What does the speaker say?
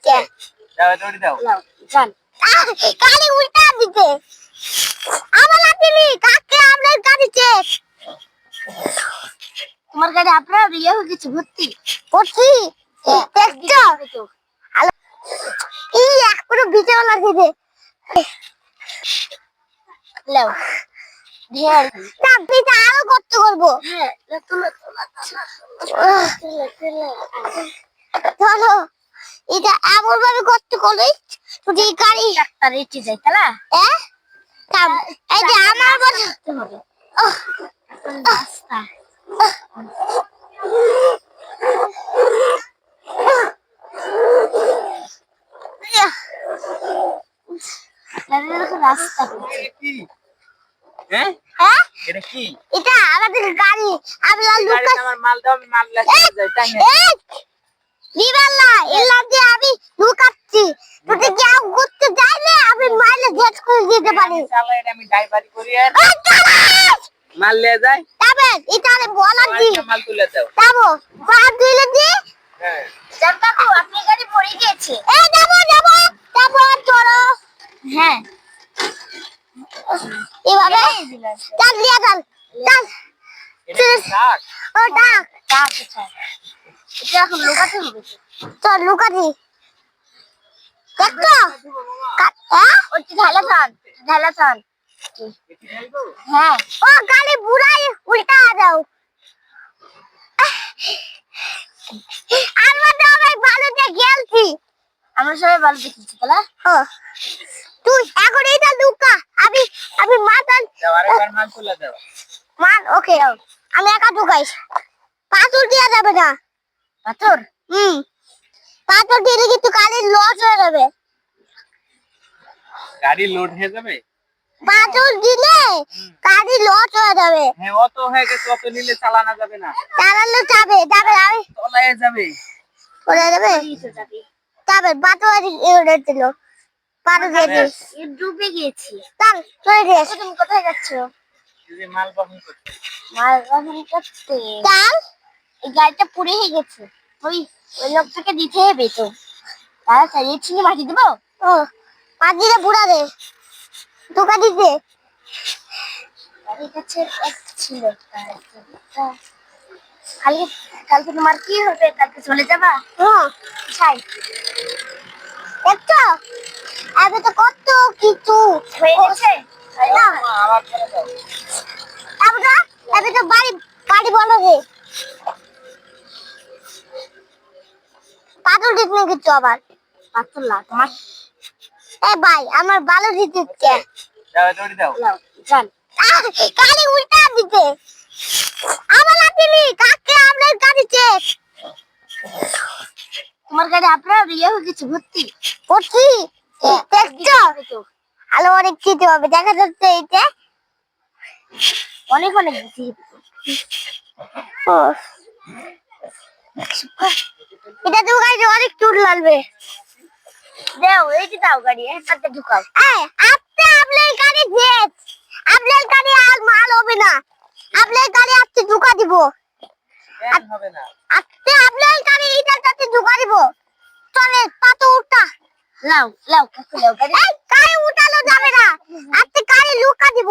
কে দাও দড়ি দাও লাও জান গাড়ি উল্টা দিতে আমার লাতিনি কাকে আপনার গাড়ি চেক তোমার গাড়ি আপনার ইয়ে হয়ে গেছে ভর্তি ভর্তি দেখছো এই এখনো ভিজে লাগিয়ে লাও ঢের না ভিজে আরো কষ্ট করবো হ্যাঁ চলো এটা এমন ভাবে কষ্ট করলে তুই গাড়ি ডাক্তার রেটে যাই তালা এই যে আমার বলতে হবে রাস্তা রাস্তা এটা কি এটা আমাদের গাড়ি আমি আমার মাল দাও আমি মাল যাই তাই না নিবাল্লা এলা যে আমি লুকাচ্ছি তুই কি আউ করতে যাইলে আমি মাইলে জেট করে দিতে পারি চালা এটা আমি ড্রাইভারি করি আর মাল নিয়ে যাই তবে এটারে বলা দি মাল তুলে দাও যাবো মাল তুলে দি হ্যাঁ জান কাকু আপনি গাড়ি পড়ে গিয়েছে এই যাবো চলো হ্যাঁ এভাবে চাল দিয়া চাল ও ডাক এটা এখন লুকাতে হবে চল লুকাতি দেখো ওটি ঢালা থান হ্যাঁ ও গালি বুড়াই উল্টা দাও আমরা তো অনেক ভালো যে গেলছি আমরা সবাই ভালো দেখেছি তাহলে তুই এখন এটা লুকা আমি মাতাল আরেকবার মাল তুলে দাও মাল ওকে আমি একা ঢুকাইস পাথর দিয়া যাবে না পাথর পাথর দিলে কিন্তু গাড়ি লস হয়ে যাবে গাড়ি লোড হয়ে যাবে পাথর দিলে গাড়ি লস হয়ে যাবে হ্যাঁ অত হয়ে গেছে অত নিলে চালানো যাবে না চালানো যাবে আমি তলায় যাবে তবে পাথর এড়ে দিল পাথর দিয়ে ডুবে গিয়েছি চল চলে যাস তুমি কোথায় যাচ্ছ এই মাল বহন করতে চল এই গাড়িটা পুড়ে গেছে ওই লোকটাকে দিতে হবে তো তারা চালিয়ে ছিনে মাটি দেবো মাটিটা পুড়া দে দোকা দিতে কাছে ছিল কালকে তোমার কি হবে কালকে চলে যাবা ছাই দেখছো আগে তো কত কিছু হয়ে গেছে আবার তো বাড়ি বলো রে পাথর দিতে কিছু আবার পাথর না তোমার ভাই আমার ভালো দিতে দাও জান গাড়ি উল্টা দিতে আমার লাতিনি কাকে আপনার গাড়ি চেক তোমার গাড়ি আপনার ইয়ে হয়ে গেছে ভর্তি দেখছো আলো অনেক দিতে হবে দেখা যাচ্ছে এইটা অনেক দিতে এটা তো গাড়ি অনেক চুট লাগবে দাও এইটা দাও গাড়ি একসাথে ঢুকাও আপনার গাড়ি জেট আপনার গাড়ি আর মাল হবে না আপনার গাড়ি আজকে ঢুকা দিব হবে না আজকে আপনার গাড়ি এইটার সাথে ঢুকা দিব চলে পাতো উঠা লাও গাড়ি উঠানো যাবে না আজকে গাড়ি লুকা দিব